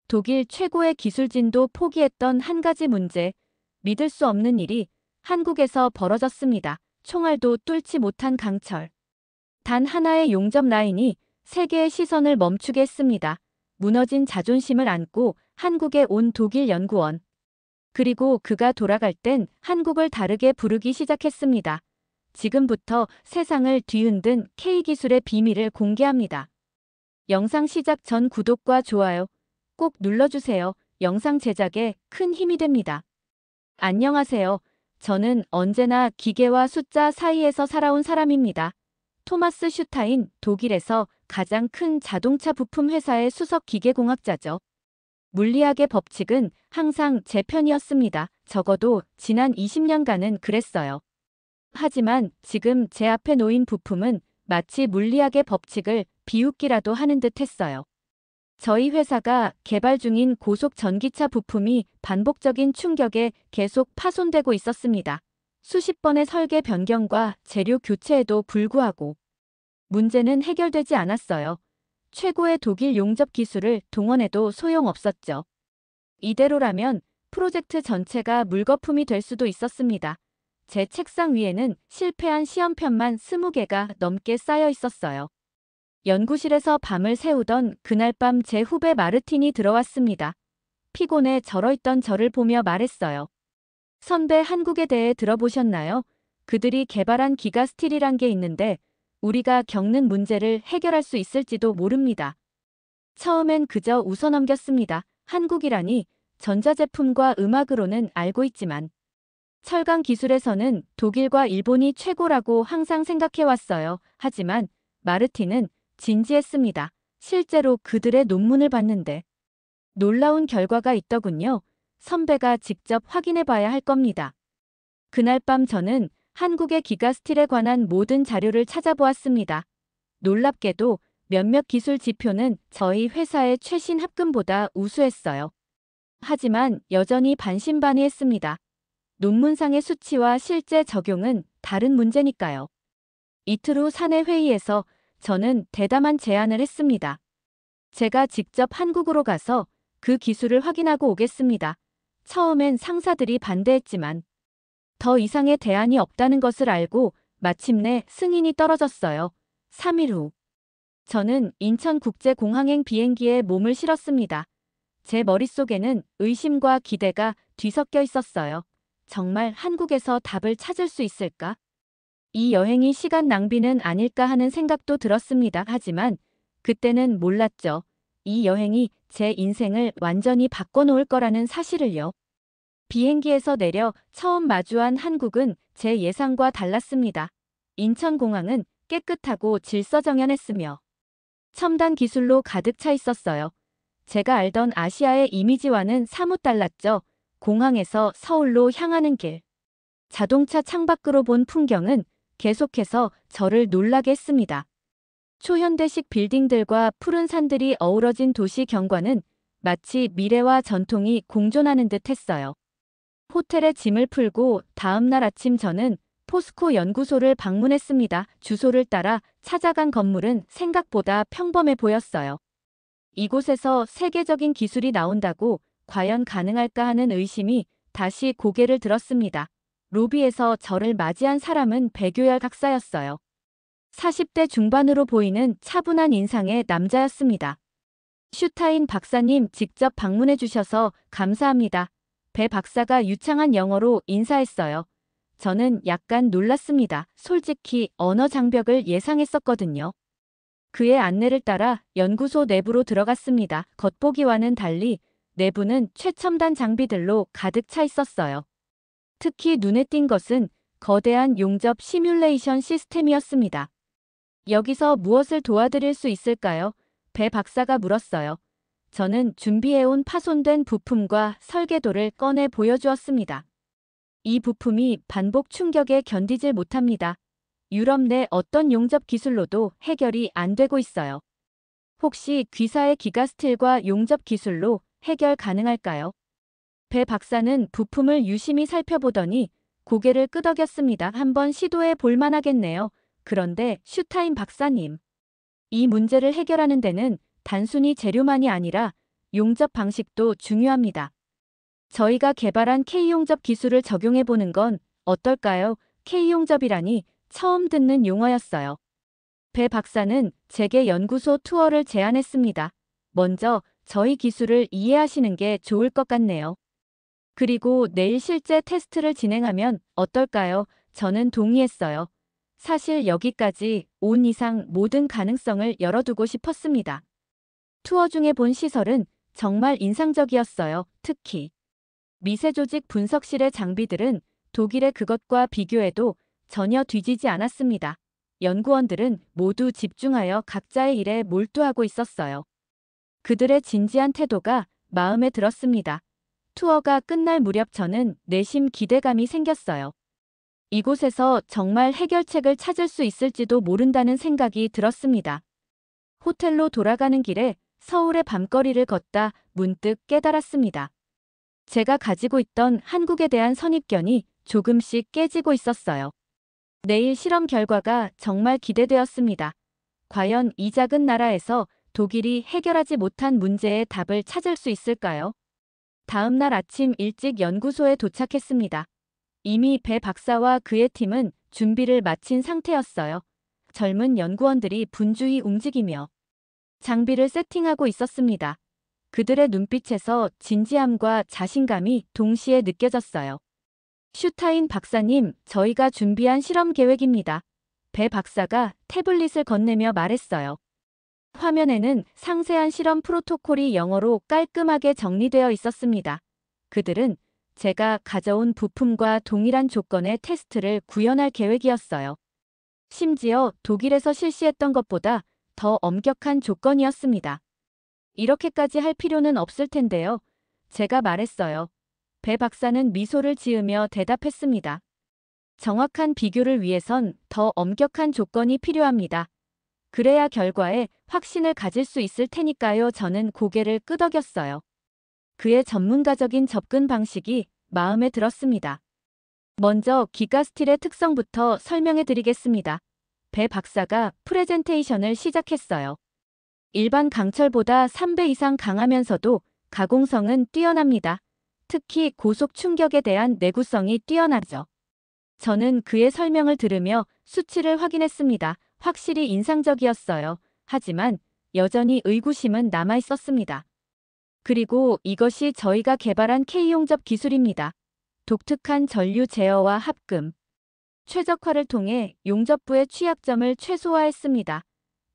독일 최고의 기술진도 포기했던 한 가지 문제, 믿을 수 없는 일이 한국에서 벌어졌습니다. 총알도 뚫지 못한 강철. 단 하나의 용접 라인이 세계의 시선을 멈추게 했습니다. 무너진 자존심을 안고 한국에 온 독일 연구원. 그리고 그가 돌아갈 땐 한국을 다르게 부르기 시작했습니다. 지금부터 세상을 뒤흔든 K기술의 비밀을 공개합니다. 영상 시작 전 구독과 좋아요 꼭 눌러주세요. 영상 제작에 큰 힘이 됩니다. 안녕하세요. 저는 언제나 기계와 숫자 사이에서 살아온 사람입니다. 토마스 슈타인, 독일에서 가장 큰 자동차 부품 회사의 수석 기계공학자죠. 물리학의 법칙은 항상 제 편이었습니다. 적어도 지난 20년간은 그랬어요. 하지만 지금 제 앞에 놓인 부품은 마치 물리학의 법칙을 비웃기라도 하는 듯 했어요. 저희 회사가 개발 중인 고속 전기차 부품이 반복적인 충격에 계속 파손되고 있었습니다. 수십 번의 설계 변경과 재료 교체에도 불구하고 문제는 해결되지 않았어요. 최고의 독일 용접 기술을 동원해도 소용없었죠. 이대로라면 프로젝트 전체가 물거품이 될 수도 있었습니다. 제 책상 위에는 실패한 시험편만 20개가 넘게 쌓여 있었어요. 연구실에서 밤을 새우던 그날 밤 제 후배 마르틴이 들어왔습니다. 피곤해 절어있던 저를 보며 말했어요. 선배, 한국에 대해 들어보셨나요? 그들이 개발한 기가스틸이란 게 있는데 우리가 겪는 문제를 해결할 수 있을지도 모릅니다. 처음엔 그저 웃어넘겼습니다. 한국이라니 전자제품과 음악으로는 알고 있지만 철강 기술에서는 독일과 일본이 최고라고 항상 생각해왔어요. 하지만 마르틴은 진지했습니다. 실제로 그들의 논문을 봤는데 놀라운 결과가 있더군요. 선배가 직접 확인해봐야 할 겁니다. 그날 밤 저는 한국의 기가스틸에 관한 모든 자료를 찾아보았습니다. 놀랍게도 몇몇 기술 지표는 저희 회사의 최신 합금보다 우수했어요. 하지만 여전히 반신반의했습니다. 논문상의 수치와 실제 적용은 다른 문제니까요. 이틀 후 사내 회의에서 저는 대담한 제안을 했습니다. 제가 직접 한국으로 가서 그 기술을 확인하고 오겠습니다. 처음엔 상사들이 반대했지만 더 이상의 대안이 없다는 것을 알고 마침내 승인이 떨어졌어요. 3일 후 저는 인천국제공항행 비행기에 몸을 실었습니다. 제 머릿속에는 의심과 기대가 뒤섞여 있었어요. 정말 한국에서 답을 찾을 수 있을까? 이 여행이 시간 낭비는 아닐까 하는 생각도 들었습니다. 하지만 그때는 몰랐죠. 이 여행이 제 인생을 완전히 바꿔놓을 거라는 사실을요. 비행기에서 내려 처음 마주한 한국은 제 예상과 달랐습니다. 인천공항은 깨끗하고 질서정연했으며 첨단 기술로 가득 차 있었어요. 제가 알던 아시아의 이미지와는 사뭇 달랐죠. 공항에서 서울로 향하는 길. 자동차 창밖으로 본 풍경은 계속해서 저를 놀라게 했습니다. 초현대식 빌딩들과 푸른 산들이 어우러진 도시 경관은 마치 미래와 전통이 공존하는 듯 했어요. 호텔에 짐을 풀고 다음 날 아침 저는 포스코 연구소를 방문했습니다. 주소를 따라 찾아간 건물은 생각보다 평범해 보였어요. 이곳에서 세계적인 기술이 나온다고 과연 가능할까 하는 의심이 다시 고개를 들었습니다. 로비에서 저를 맞이한 사람은 배교열 박사였어요. 40대 중반으로 보이는 차분한 인상의 남자였습니다. 슈타인 박사님, 직접 방문해 주셔서 감사합니다. 배 박사가 유창한 영어로 인사했어요. 저는 약간 놀랐습니다. 솔직히 언어 장벽을 예상했었거든요. 그의 안내를 따라 연구소 내부로 들어갔습니다. 겉보기와는 달리 내부는 최첨단 장비들로 가득 차 있었어요. 특히 눈에 띈 것은 거대한 용접 시뮬레이션 시스템이었습니다. 여기서 무엇을 도와드릴 수 있을까요? 배 박사가 물었어요. 저는 준비해온 파손된 부품과 설계도를 꺼내 보여주었습니다. 이 부품이 반복 충격에 견디질 못합니다. 유럽 내 어떤 용접 기술로도 해결이 안 되고 있어요. 혹시 귀사의 기가스틸과 용접 기술로 해결 가능할까요? 배 박사는 부품을 유심히 살펴보더니 고개를 끄덕였습니다. 한번 시도해 볼 만하겠네요. 그런데 슈타인 박사님, 이 문제를 해결하는 데는 단순히 재료만이 아니라 용접 방식도 중요합니다. 저희가 개발한 K용접 기술을 적용해보는 건 어떨까요? K용접이라니 처음 듣는 용어였어요. 배 박사는 제게 연구소 투어를 제안했습니다. 먼저 저희 기술을 이해하시는 게 좋을 것 같네요. 그리고 내일 실제 테스트를 진행하면 어떨까요? 저는 동의했어요. 사실 여기까지 온 이상 모든 가능성을 열어두고 싶었습니다. 투어 중에 본 시설은 정말 인상적이었어요. 특히 미세조직 분석실의 장비들은 독일의 그것과 비교해도 전혀 뒤지지 않았습니다. 연구원들은 모두 집중하여 각자의 일에 몰두하고 있었어요. 그들의 진지한 태도가 마음에 들었습니다. 투어가 끝날 무렵 저는 내심 기대감이 생겼어요. 이곳에서 정말 해결책을 찾을 수 있을지도 모른다는 생각이 들었습니다. 호텔로 돌아가는 길에 서울의 밤거리를 걷다 문득 깨달았습니다. 제가 가지고 있던 한국에 대한 선입견이 조금씩 깨지고 있었어요. 내일 실험 결과가 정말 기대되었습니다. 과연 이 작은 나라에서 독일이 해결하지 못한 문제의 답을 찾을 수 있을까요? 다음 날 아침 일찍 연구소에 도착했습니다. 이미 배 박사와 그의 팀은 준비를 마친 상태였어요. 젊은 연구원들이 분주히 움직이며 장비를 세팅하고 있었습니다. 그들의 눈빛에서 진지함과 자신감이 동시에 느껴졌어요. 슈타인 박사님, 저희가 준비한 실험 계획입니다. 배 박사가 태블릿을 건네며 말했어요. 화면에는 상세한 실험 프로토콜이 영어로 깔끔하게 정리되어 있었습니다. 그들은 제가 가져온 부품과 동일한 조건의 테스트를 구현할 계획이었어요. 심지어 독일에서 실시했던 것보다 더 엄격한 조건이었습니다. 이렇게까지 할 필요는 없을 텐데요. 제가 말했어요. 배 박사는 미소를 지으며 대답했습니다. 정확한 비교를 위해선 더 엄격한 조건이 필요합니다. 그래야 결과에 확신을 가질 수 있을 테니까요. 저는 고개를 끄덕였어요. 그의 전문가적인 접근 방식이 마음에 들었습니다. 먼저 기가스틸의 특성부터 설명해 드리겠습니다. 배 박사가 프레젠테이션을 시작했어요. 일반 강철보다 3배 이상 강하면서도 가공성은 뛰어납니다. 특히 고속 충격에 대한 내구성이 뛰어나죠. 저는 그의 설명을 들으며 수치를 확인했습니다. 확실히 인상적이었어요. 하지만 여전히 의구심은 남아 있었습니다. 그리고 이것이 저희가 개발한 K용접 기술입니다. 독특한 전류 제어와 합금, 최적화를 통해 용접부의 취약점을 최소화했습니다.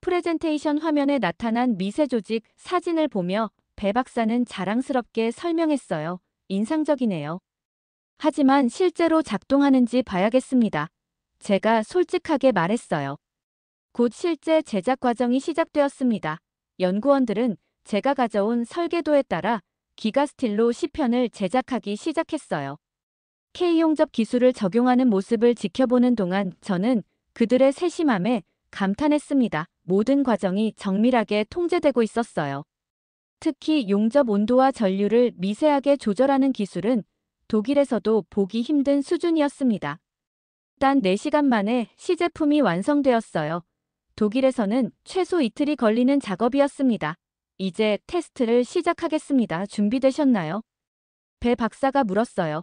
프레젠테이션 화면에 나타난 미세조직 사진을 보며 배 박사는 자랑스럽게 설명했어요. 인상적이네요. 하지만 실제로 작동하는지 봐야겠습니다. 제가 솔직하게 말했어요. 곧 실제 제작 과정이 시작되었습니다. 연구원들은 제가 가져온 설계도에 따라 기가스틸로 시편을 제작하기 시작했어요. K용접 기술을 적용하는 모습을 지켜보는 동안 저는 그들의 세심함에 감탄했습니다. 모든 과정이 정밀하게 통제되고 있었어요. 특히 용접 온도와 전류를 미세하게 조절하는 기술은 독일에서도 보기 힘든 수준이었습니다. 단 4시간 만에 시제품이 완성되었어요. 독일에서는 최소 이틀이 걸리는 작업이었습니다. 이제 테스트를 시작하겠습니다. 준비되셨나요? 배 박사가 물었어요.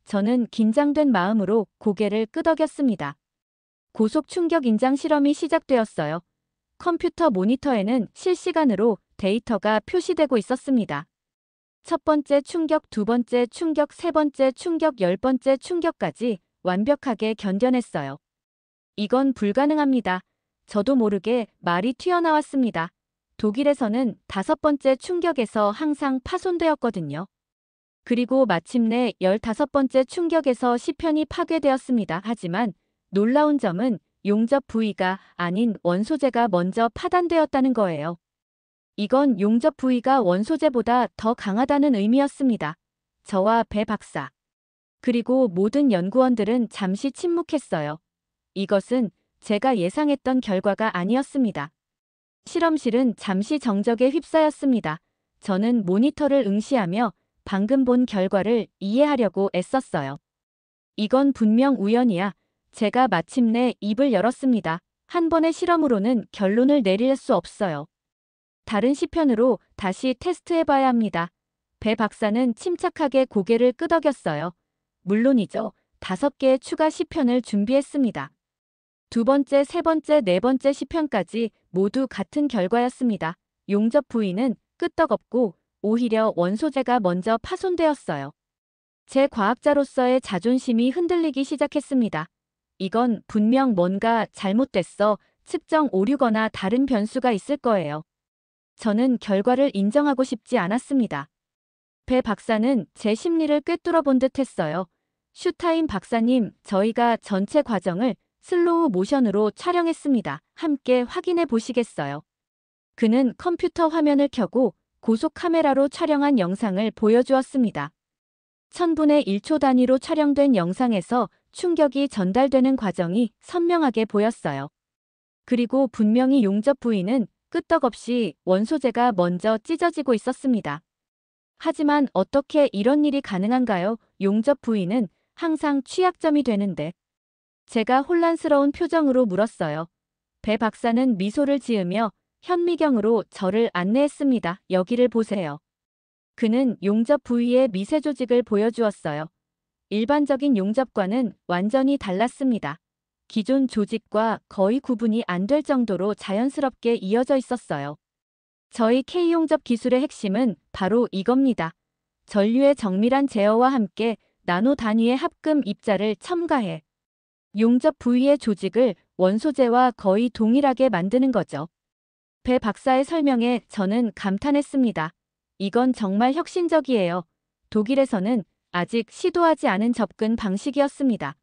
저는 긴장된 마음으로 고개를 끄덕였습니다. 고속 충격 인장 실험이 시작되었어요. 컴퓨터 모니터에는 실시간으로 데이터가 표시되고 있었습니다. 첫 번째 충격, 두 번째 충격, 세 번째 충격, 10번째 충격까지 완벽하게 견뎌냈어요. 이건 불가능합니다. 저도 모르게 말이 튀어나왔습니다. 독일에서는 5번째 충격에서 항상 파손되었거든요. 그리고 마침내 15번째 충격에서 시편이 파괴되었습니다. 하지만 놀라운 점은 용접 부위가 아닌 원소재가 먼저 파단되었다는 거예요. 이건 용접 부위가 원소재보다 더 강하다는 의미였습니다. 저와 배 박사, 그리고 모든 연구원들은 잠시 침묵했어요. 이것은 제가 예상했던 결과가 아니었습니다. 실험실은 잠시 정적에 휩싸였습니다. 저는 모니터를 응시하며 방금 본 결과를 이해하려고 애썼어요. 이건 분명 우연이야. 제가 마침내 입을 열었습니다. 한 번의 실험으로는 결론을 내릴 수 없어요. 다른 시편으로 다시 테스트해봐야 합니다. 배 박사는 침착하게 고개를 끄덕였어요. 물론이죠. 5개의 추가 시편을 준비했습니다. 두 번째, 세 번째, 네 번째 시편까지 모두 같은 결과였습니다. 용접 부위는 끄떡없고 오히려 원소재가 먼저 파손되었어요. 제 과학자로서의 자존심이 흔들리기 시작했습니다. 이건 분명 뭔가 잘못됐어. 측정 오류거나 다른 변수가 있을 거예요. 저는 결과를 인정하고 싶지 않았습니다. 배 박사는 제 심리를 꿰뚫어 본 듯 했어요. 슈타인 박사님, 저희가 전체 과정을 슬로우 모션으로 촬영했습니다. 함께 확인해 보시겠어요? 그는 컴퓨터 화면을 켜고 고속 카메라로 촬영한 영상을 보여주었습니다. 1000분의 1초 단위로 촬영된 영상에서 충격이 전달되는 과정이 선명하게 보였어요. 그리고 분명히 용접 부위는 끄떡없이 원소재가 먼저 찢어지고 있었습니다. 하지만 어떻게 이런 일이 가능한가요? 용접 부위는 항상 취약점이 되는데. 제가 혼란스러운 표정으로 물었어요. 배 박사는 미소를 지으며 현미경으로 저를 안내했습니다. 여기를 보세요. 그는 용접 부위의 미세 조직을 보여주었어요. 일반적인 용접과는 완전히 달랐습니다. 기존 조직과 거의 구분이 안 될 정도로 자연스럽게 이어져 있었어요. 저희 K용접 기술의 핵심은 바로 이겁니다. 전류의 정밀한 제어와 함께 나노 단위의 합금 입자를 첨가해 용접 부위의 조직을 원소재와 거의 동일하게 만드는 거죠. 배 박사의 설명에 저는 감탄했습니다. 이건 정말 혁신적이에요. 독일에서는 아직 시도하지 않은 접근 방식이었습니다.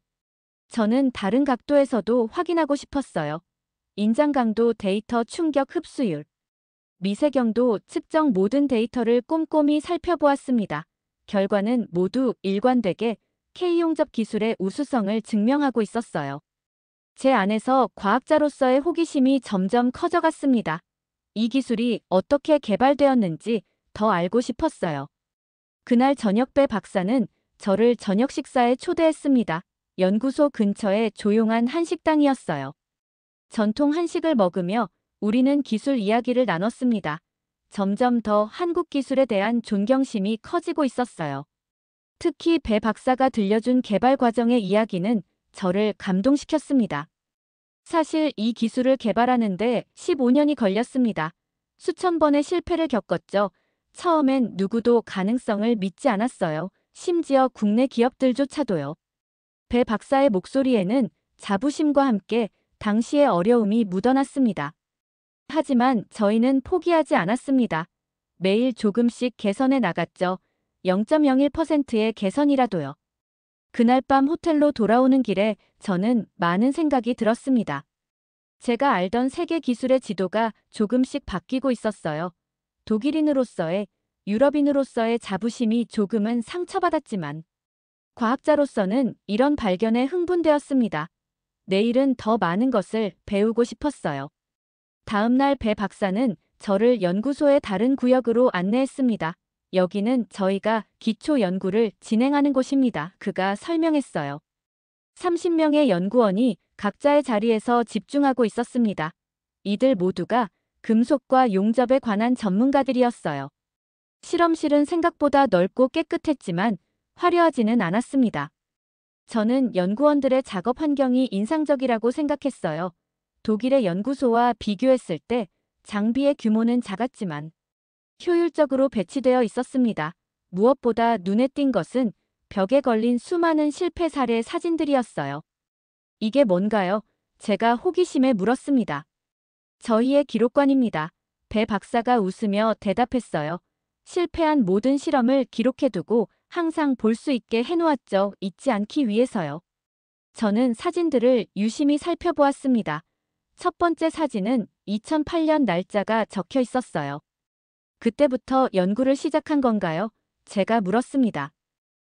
저는 다른 각도에서도 확인하고 싶었어요. 인장 강도 데이터 충격 흡수율, 미세경도 측정 모든 데이터를 꼼꼼히 살펴보았습니다. 결과는 모두 일관되게 K용접 기술의 우수성을 증명하고 있었어요. 제 안에서 과학자로서의 호기심이 점점 커져갔습니다. 이 기술이 어떻게 개발되었는지 더 알고 싶었어요. 그날 저녁 배 박사는 저를 저녁 식사에 초대했습니다. 연구소 근처의 조용한 한식당이었어요. 전통 한식을 먹으며 우리는 기술 이야기를 나눴습니다. 점점 더 한국 기술에 대한 존경심이 커지고 있었어요. 특히 배 박사가 들려준 개발 과정의 이야기는 저를 감동시켰습니다. 사실 이 기술을 개발하는데 15년이 걸렸습니다. 수천 번의 실패를 겪었죠. 처음엔 누구도 가능성을 믿지 않았어요. 심지어 국내 기업들조차도요. 배 박사의 목소리에는 자부심과 함께 당시의 어려움이 묻어났습니다. 하지만 저희는 포기하지 않았습니다. 매일 조금씩 개선해 나갔죠. 0.01%의 개선이라도요. 그날 밤 호텔로 돌아오는 길에 저는 많은 생각이 들었습니다. 제가 알던 세계 기술의 지도가 조금씩 바뀌고 있었어요. 독일인으로서의, 유럽인으로서의 자부심이 조금은 상처받았지만 과학자로서는 이런 발견에 흥분되었습니다. 내일은 더 많은 것을 배우고 싶었어요. 다음 날 배 박사는 저를 연구소의 다른 구역으로 안내했습니다. 여기는 저희가 기초 연구를 진행하는 곳입니다. 그가 설명했어요. 30명의 연구원이 각자의 자리에서 집중하고 있었습니다. 이들 모두가 금속과 용접에 관한 전문가들이었어요. 실험실은 생각보다 넓고 깨끗했지만 화려하지는 않았습니다. 저는 연구원들의 작업 환경이 인상적이라고 생각했어요. 독일의 연구소와 비교했을 때 장비의 규모는 작았지만 효율적으로 배치되어 있었습니다. 무엇보다 눈에 띈 것은 벽에 걸린 수많은 실패 사례 사진들이었어요. 이게 뭔가요? 제가 호기심에 물었습니다. 저희의 기록관입니다. 배 박사가 웃으며 대답했어요. 실패한 모든 실험을 기록해두고 항상 볼 수 있게 해놓았죠. 잊지 않기 위해서요. 저는 사진들을 유심히 살펴보았습니다. 첫 번째 사진은 2008년 날짜가 적혀 있었어요. 그때부터 연구를 시작한 건가요? 제가 물었습니다.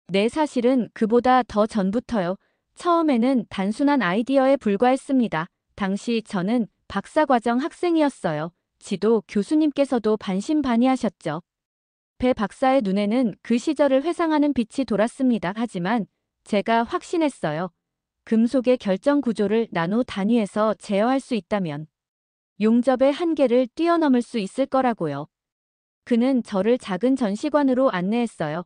네, 사실은 그보다 더 전부터요. 처음에는 단순한 아이디어에 불과했습니다. 당시 저는 박사과정 학생이었어요. 지도 교수님께서도 반신반의하셨죠. 배 박사의 눈에는 그 시절을 회상하는 빛이 돌았습니다. 하지만 제가 확신했어요. 금속의 결정 구조를 나노 단위에서 제어할 수 있다면 용접의 한계를 뛰어넘을 수 있을 거라고요. 그는 저를 작은 전시관으로 안내했어요.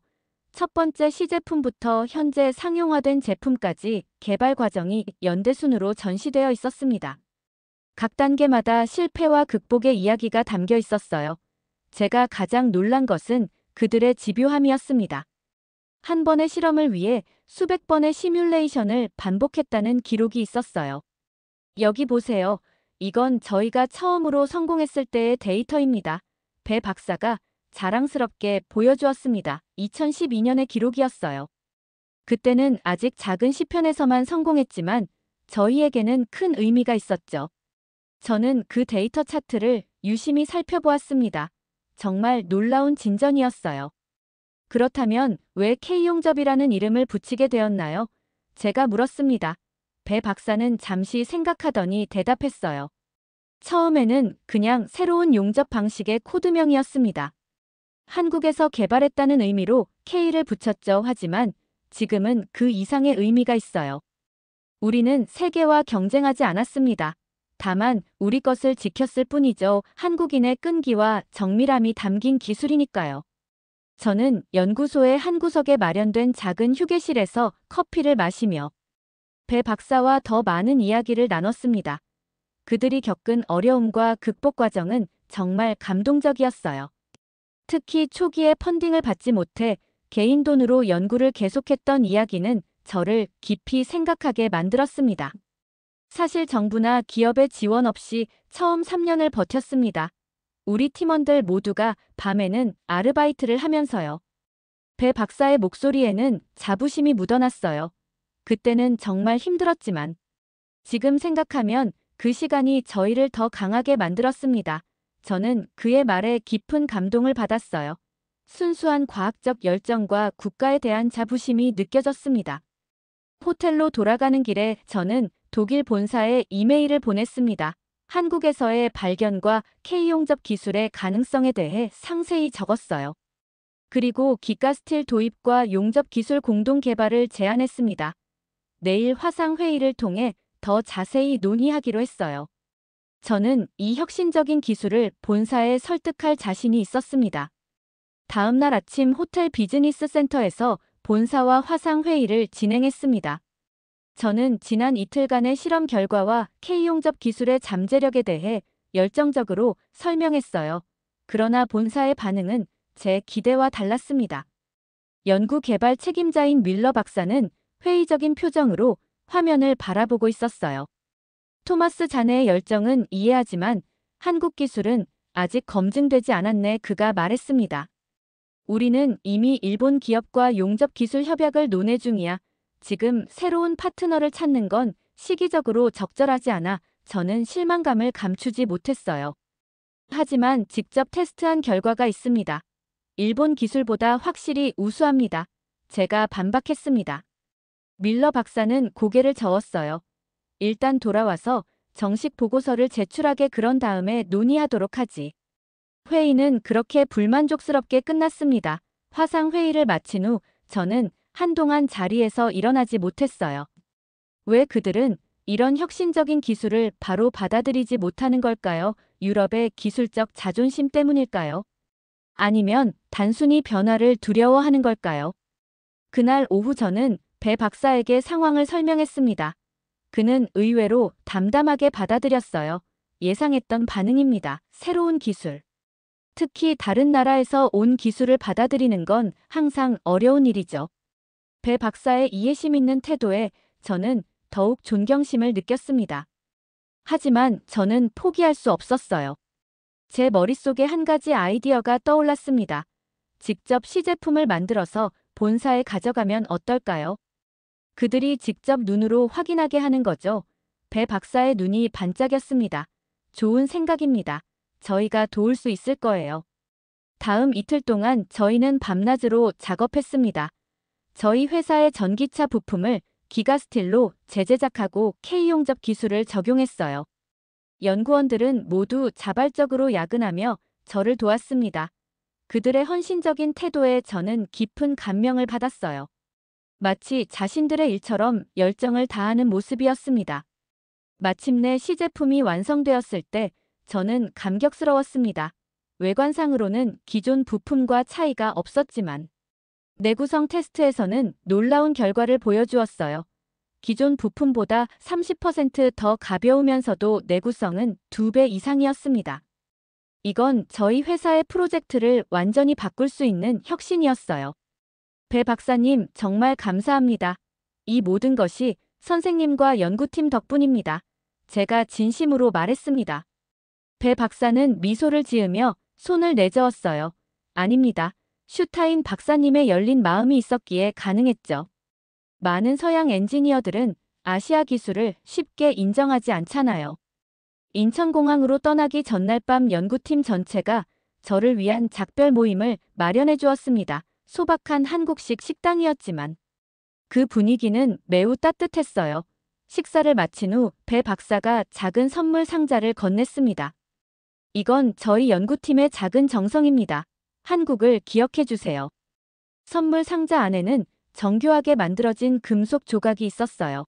첫 번째 시제품부터 현재 상용화된 제품까지 개발 과정이 연대순으로 전시되어 있었습니다. 각 단계마다 실패와 극복의 이야기가 담겨 있었어요. 제가 가장 놀란 것은 그들의 집요함이었습니다. 한 번의 실험을 위해 수백 번의 시뮬레이션을 반복했다는 기록이 있었어요. 여기 보세요. 이건 저희가 처음으로 성공했을 때의 데이터입니다. 배 박사가 자랑스럽게 보여주었습니다. 2012년의 기록이었어요. 그때는 아직 작은 시편에서만 성공했지만 저희에게는 큰 의미가 있었죠. 저는 그 데이터 차트를 유심히 살펴보았습니다. 정말 놀라운 진전이었어요. 그렇다면 왜 K용접이라는 이름을 붙이게 되었나요? 제가 물었습니다. 배 박사는 잠시 생각하더니 대답했어요. 처음에는 그냥 새로운 용접 방식의 코드명이었습니다. 한국에서 개발했다는 의미로 K를 붙였죠. 하지만 지금은 그 이상의 의미가 있어요. 우리는 세계와 경쟁하지 않았습니다. 다만 우리 것을 지켰을 뿐이죠. 한국인의 끈기와 정밀함이 담긴 기술이니까요. 저는 연구소의 한 구석에 마련된 작은 휴게실에서 커피를 마시며 배 박사와 더 많은 이야기를 나눴습니다. 그들이 겪은 어려움과 극복 과정은 정말 감동적이었어요. 특히 초기에 펀딩을 받지 못해 개인 돈으로 연구를 계속했던 이야기는 저를 깊이 생각하게 만들었습니다. 사실 정부나 기업의 지원 없이 처음 3년을 버텼습니다. 우리 팀원들 모두가 밤에는 아르바이트를 하면서요. 배 박사의 목소리에는 자부심이 묻어났어요. 그때는 정말 힘들었지만 지금 생각하면 그 시간이 저희를 더 강하게 만들었습니다. 저는 그의 말에 깊은 감동을 받았어요. 순수한 과학적 열정과 국가에 대한 자부심이 느껴졌습니다. 호텔로 돌아가는 길에 저는 독일 본사에 이메일을 보냈습니다. 한국에서의 발견과 K용접 기술의 가능성에 대해 상세히 적었어요. 그리고 기가스틸 도입과 용접 기술 공동 개발을 제안했습니다. 내일 화상 회의를 통해 더 자세히 논의하기로 했어요. 저는 이 혁신적인 기술을 본사에 설득할 자신이 있었습니다. 다음 날 아침 호텔 비즈니스 센터에서 본사와 화상 회의를 진행했습니다. 저는 지난 이틀간의 실험 결과와 K용접 기술의 잠재력에 대해 열정적으로 설명했어요. 그러나 본사의 반응은 제 기대와 달랐습니다. 연구 개발 책임자인 밀러 박사는 회의적인 표정으로 화면을 바라보고 있었어요. 토마스 자네의 열정은 이해하지만 한국 기술은 아직 검증되지 않았네. 그가 말했습니다. 우리는 이미 일본 기업과 용접 기술 협약을 논의 중이야. 지금 새로운 파트너를 찾는 건 시기적으로 적절하지 않아 저는 실망감을 감추지 못했어요. 하지만 직접 테스트한 결과가 있습니다. 일본 기술보다 확실히 우수합니다. 제가 반박했습니다. 밀러 박사는 고개를 저었어요. 일단 돌아와서 정식 보고서를 제출하게 그런 다음에 논의하도록 하지. 회의는 그렇게 불만족스럽게 끝났습니다. 화상 회의를 마친 후 저는 한동안 자리에서 일어나지 못했어요. 왜 그들은 이런 혁신적인 기술을 바로 받아들이지 못하는 걸까요? 유럽의 기술적 자존심 때문일까요? 아니면 단순히 변화를 두려워하는 걸까요? 그날 오후 저는 배 박사에게 상황을 설명했습니다. 그는 의외로 담담하게 받아들였어요. 예상했던 반응입니다. 새로운 기술. 특히 다른 나라에서 온 기술을 받아들이는 건 항상 어려운 일이죠. 배 박사의 이해심 있는 태도에 저는 더욱 존경심을 느꼈습니다. 하지만 저는 포기할 수 없었어요. 제 머릿속에 한 가지 아이디어가 떠올랐습니다. 직접 시제품을 만들어서 본사에 가져가면 어떨까요? 그들이 직접 눈으로 확인하게 하는 거죠. 배 박사의 눈이 반짝였습니다. 좋은 생각입니다. 저희가 도울 수 있을 거예요. 다음 이틀 동안 저희는 밤낮으로 작업했습니다. 저희 회사의 전기차 부품을 기가스틸로 재제작하고 K용접 기술을 적용했어요. 연구원들은 모두 자발적으로 야근하며 저를 도왔습니다. 그들의 헌신적인 태도에 저는 깊은 감명을 받았어요. 마치 자신들의 일처럼 열정을 다하는 모습이었습니다. 마침내 시제품이 완성되었을 때 저는 감격스러웠습니다. 외관상으로는 기존 부품과 차이가 없었지만 내구성 테스트에서는 놀라운 결과를 보여주었어요. 기존 부품보다 30% 더 가벼우면서도 내구성은 2배 이상이었습니다. 이건 저희 회사의 프로젝트를 완전히 바꿀 수 있는 혁신이었어요. 배 박사님, 정말 감사합니다. 이 모든 것이 선생님과 연구팀 덕분입니다. 제가 진심으로 말했습니다. 배 박사는 미소를 지으며 손을 내저었어요. 아닙니다. 슈타인 박사님의 열린 마음이 있었기에 가능했죠. 많은 서양 엔지니어들은 아시아 기술을 쉽게 인정하지 않잖아요. 인천공항으로 떠나기 전날 밤 연구팀 전체가 저를 위한 작별 모임을 마련해 주었습니다. 소박한 한국식 식당이었지만 그 분위기는 매우 따뜻했어요. 식사를 마친 후 배 박사가 작은 선물 상자를 건넸습니다. 이건 저희 연구팀의 작은 정성입니다. 한국을 기억해 주세요. 선물 상자 안에는 정교하게 만들어진 금속 조각이 있었어요.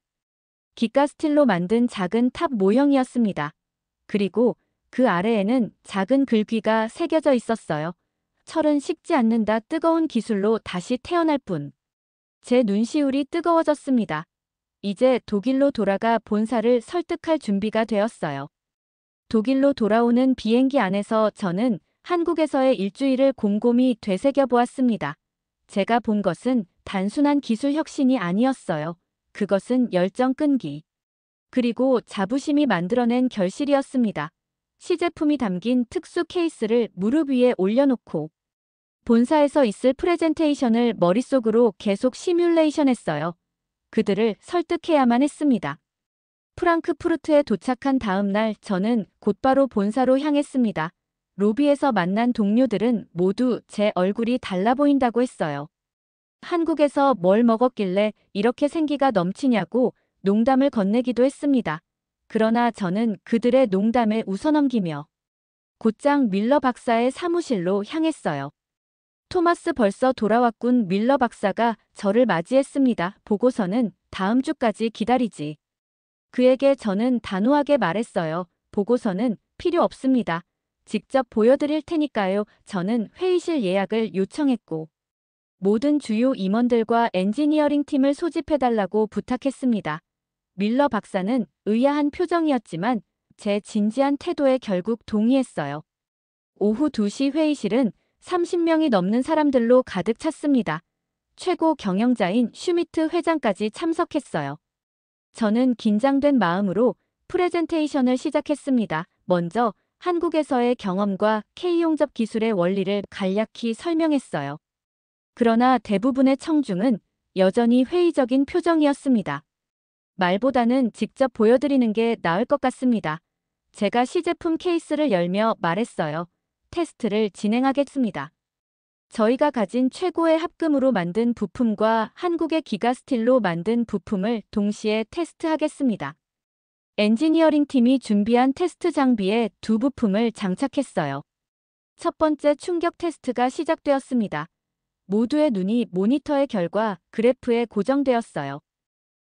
기가 스틸로 만든 작은 탑 모형이었습니다. 그리고 그 아래에는 작은 글귀가 새겨져 있었어요. 철은 식지 않는다. 뜨거운 기술로 다시 태어날 뿐. 제 눈시울이 뜨거워졌습니다. 이제 독일로 돌아가 본사를 설득할 준비가 되었어요. 독일로 돌아오는 비행기 안에서 저는 한국에서의 일주일을 곰곰이 되새겨 보았습니다. 제가 본 것은 단순한 기술 혁신이 아니었어요. 그것은 열정 끈기. 그리고 자부심이 만들어낸 결실이었습니다. 시제품이 담긴 특수 케이스를 무릎 위에 올려놓고 본사에서 있을 프레젠테이션을 머릿속으로 계속 시뮬레이션했어요. 그들을 설득해야만 했습니다. 프랑크푸르트에 도착한 다음 날 저는 곧바로 본사로 향했습니다. 로비에서 만난 동료들은 모두 제 얼굴이 달라 보인다고 했어요. 한국에서 뭘 먹었길래 이렇게 생기가 넘치냐고 농담을 건네기도 했습니다. 그러나 저는 그들의 농담에 웃어넘기며 곧장 밀러 박사의 사무실로 향했어요. 토마스, 벌써 돌아왔군. 밀러 박사가 저를 맞이했습니다. 보고서는 다음 주까지 기다리지. 그에게 저는 단호하게 말했어요. 보고서는 필요 없습니다. 직접 보여드릴 테니까요. 저는 회의실 예약을 요청했고 모든 주요 임원들과 엔지니어링 팀을 소집해달라고 부탁했습니다. 밀러 박사는 의아한 표정이었지만 제 진지한 태도에 결국 동의했어요. 오후 2시 회의실은 30명이 넘는 사람들로 가득 찼습니다. 최고 경영자인 슈미트 회장까지 참석했어요. 저는 긴장된 마음으로 프레젠테이션을 시작했습니다. 먼저 한국에서의 경험과 K용접 기술의 원리를 간략히 설명했어요. 그러나 대부분의 청중은 여전히 회의적인 표정이었습니다. 말보다는 직접 보여드리는 게 나을 것 같습니다. 제가 시제품 케이스를 열며 말했어요. 테스트를 진행하겠습니다. 저희가 가진 최고의 합금으로 만든 부품과 한국의 기가 스틸로 만든 부품을 동시에 테스트하겠습니다. 엔지니어링 팀이 준비한 테스트 장비에 두 부품을 장착했어요. 첫 번째 충격 테스트가 시작되었습니다. 모두의 눈이 모니터의 결과 그래프에 고정되었어요.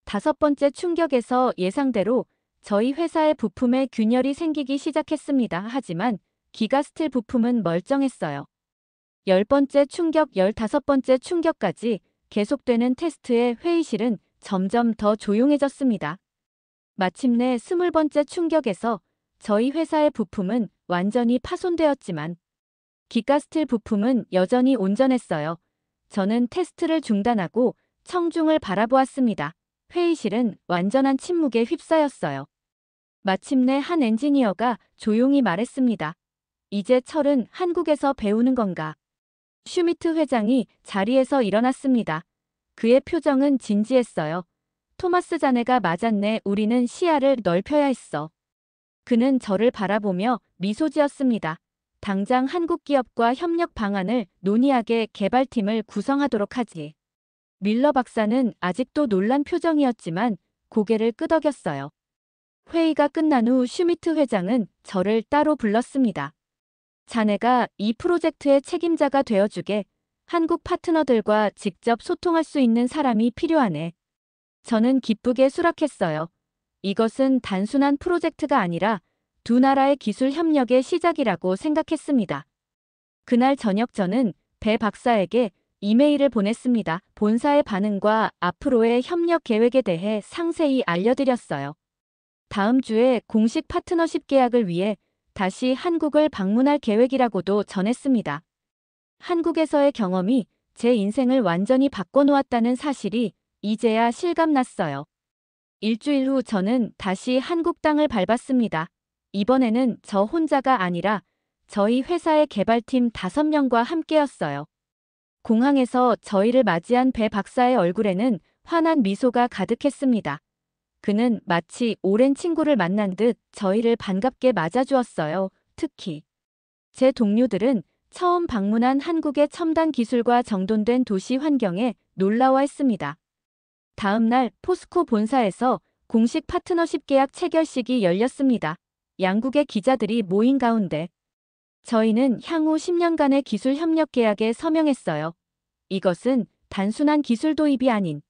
다섯 번째 충격에서 예상대로 저희 회사의 부품에 균열이 생기기 시작했습니다. 하지만 기가 스틸 부품은 멀쩡했어요. 10번째 충격, 15번째 충격까지 계속되는 테스트의 회의실은 점점 더 조용해졌습니다. 마침내 20번째 충격에서 저희 회사의 부품은 완전히 파손되었지만 기가 스틸 부품은 여전히 온전했어요. 저는 테스트를 중단하고 청중을 바라보았습니다. 회의실은 완전한 침묵에 휩싸였어요. 마침내 한 엔지니어가 조용히 말했습니다. 이제 철은 한국에서 배우는 건가? 슈미트 회장이 자리에서 일어났습니다. 그의 표정은 진지했어요. 토마스, 자네가 맞았네. 우리는 시야를 넓혀야 했어. 그는 저를 바라보며 미소 지었습니다. 당장 한국 기업과 협력 방안을 논의하게 개발팀을 구성하도록 하지. 밀러 박사는 아직도 놀란 표정이었지만 고개를 끄덕였어요. 회의가 끝난 후 슈미트 회장은 저를 따로 불렀습니다. 자네가 이 프로젝트의 책임자가 되어주게. 한국 파트너들과 직접 소통할 수 있는 사람이 필요하네. 저는 기쁘게 수락했어요. 이것은 단순한 프로젝트가 아니라 두 나라의 기술 협력의 시작이라고 생각했습니다. 그날 저녁 저는 배 박사에게 이메일을 보냈습니다. 본사의 반응과 앞으로의 협력 계획에 대해 상세히 알려드렸어요. 다음 주에 공식 파트너십 계약을 위해 다시 한국을 방문할 계획이라고도 전했습니다. 한국에서의 경험이 제 인생을 완전히 바꿔놓았다는 사실이 이제야 실감났어요. 일주일 후 저는 다시 한국 땅을 밟았습니다. 이번에는 저 혼자가 아니라 저희 회사의 개발팀 5명과 함께였어요. 공항에서 저희를 맞이한 배 박사의 얼굴에는 환한 미소가 가득했습니다. 그는 마치 오랜 친구를 만난 듯 저희를 반갑게 맞아주었어요. 특히 제 동료들은 처음 방문한 한국의 첨단 기술과 정돈된 도시 환경에 놀라워했습니다. 다음 날 포스코 본사에서 공식 파트너십 계약 체결식이 열렸습니다. 양국의 기자들이 모인 가운데 저희는 향후 10년간의 기술 협력 계약에 서명했어요. 이것은 단순한 기술 도입이 아닌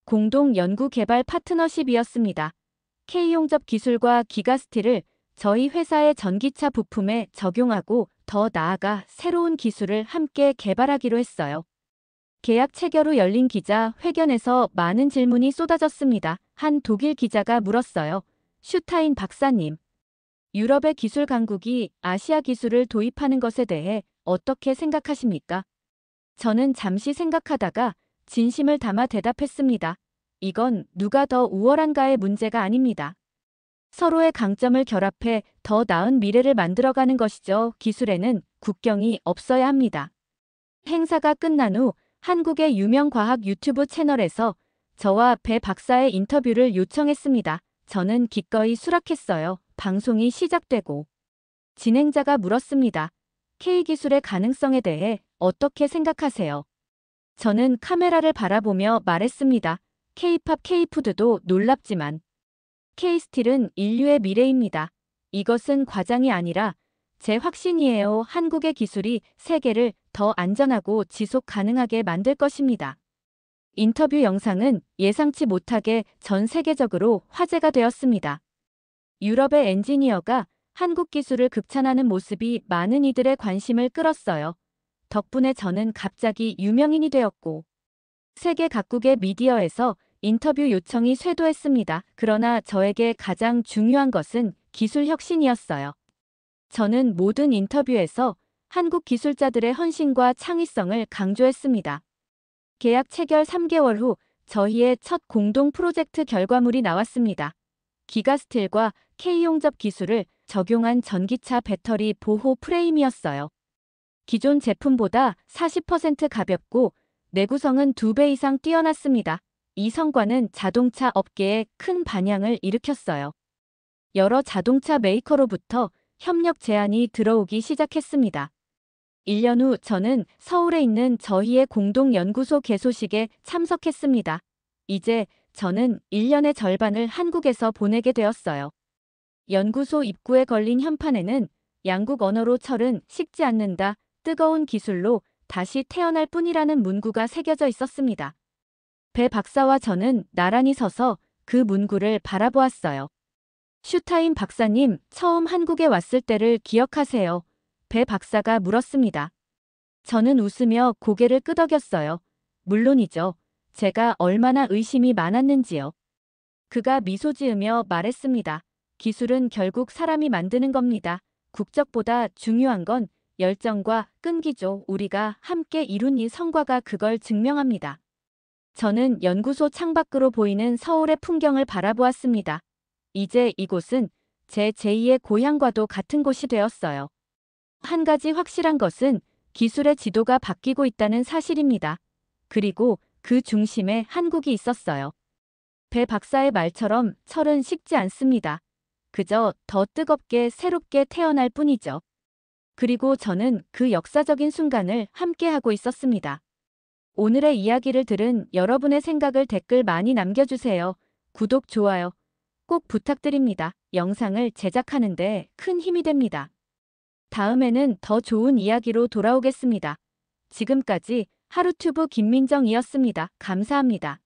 공동 연구 개발 파트너십이었습니다. K용접 기술과 기가스틸을 저희 회사의 전기차 부품에 적용하고 더 나아가 새로운 기술을 함께 개발하기로 했어요. 계약 체결 후 열린 기자 회견에서 많은 질문이 쏟아졌습니다. 한 독일 기자가 물었어요. 슈타인 박사님, 유럽의 기술 강국이 아시아 기술을 도입하는 것에 대해 어떻게 생각하십니까? 저는 잠시 생각하다가 진심을 담아 대답했습니다. 이건 누가 더 우월한가의 문제가 아닙니다. 서로의 강점을 결합해 더 나은 미래를 만들어가는 것이죠. 기술에는 국경이 없어야 합니다. 행사가 끝난 후 한국의 유명 과학 유튜브 채널에서 저와 배 박사의 인터뷰를 요청했습니다. 저는 기꺼이 수락했어요. 방송이 시작되고 진행자가 물었습니다. K기술의 가능성에 대해 어떻게 생각하세요? 저는 카메라를 바라보며 말했습니다. K팝, K푸드도 놀랍지만 K스틸은 인류의 미래입니다. 이것은 과장이 아니라 제 확신이에요. 한국의 기술이 세계를 더 안전하고 지속 가능하게 만들 것입니다. 인터뷰 영상은 예상치 못하게 전 세계적으로 화제가 되었습니다. 유럽의 엔지니어가 한국 기술을 극찬하는 모습이 많은 이들의 관심을 끌었어요. 덕분에 저는 갑자기 유명인이 되었고 세계 각국의 미디어에서 인터뷰 요청이 쇄도했습니다. 그러나 저에게 가장 중요한 것은 기술 혁신이었어요. 저는 모든 인터뷰에서 한국 기술자들의 헌신과 창의성을 강조했습니다. 계약 체결 3개월 후 저희의 첫 공동 프로젝트 결과물이 나왔습니다. 기가스틸과 K용접 기술을 적용한 전기차 배터리 보호 프레임이었어요. 기존 제품보다 40% 가볍고 내구성은 2배 이상 뛰어났습니다. 이 성과는 자동차 업계에 큰 반향을 일으켰어요. 여러 자동차 메이커로부터 협력 제안이 들어오기 시작했습니다. 1년 후 저는 서울에 있는 저희의 공동 연구소 개소식에 참석했습니다. 이제 저는 1년의 절반을 한국에서 보내게 되었어요. 연구소 입구에 걸린 현판에는 양국 언어로 철은 식지 않는다, 뜨거운 기술로 다시 태어날 뿐이라는 문구가 새겨져 있었습니다. 배 박사와 저는 나란히 서서 그 문구를 바라보았어요. 슈타인 박사님, 처음 한국에 왔을 때를 기억하세요? 배 박사가 물었습니다. 저는 웃으며 고개를 끄덕였어요. 물론이죠. 제가 얼마나 의심이 많았는지요. 그가 미소 지으며 말했습니다. 기술은 결국 사람이 만드는 겁니다. 국적보다 중요한 건 열정과 끈기죠. 우리가 함께 이룬 이 성과가 그걸 증명합니다. 저는 연구소 창밖으로 보이는 서울의 풍경을 바라보았습니다. 이제 이곳은 제 제2의 고향과도 같은 곳이 되었어요. 한 가지 확실한 것은 기술의 지도가 바뀌고 있다는 사실입니다. 그리고 그 중심에 한국이 있었어요. 배 박사의 말처럼 철은 식지 않습니다. 그저 더 뜨겁게 새롭게 태어날 뿐이죠. 그리고 저는 그 역사적인 순간을 함께하고 있었습니다. 오늘의 이야기를 들은 여러분의 생각을 댓글 많이 남겨주세요. 구독, 좋아요 꼭 부탁드립니다. 영상을 제작하는데 큰 힘이 됩니다. 다음에는 더 좋은 이야기로 돌아오겠습니다. 지금까지 하루튜브 김민정이었습니다. 감사합니다.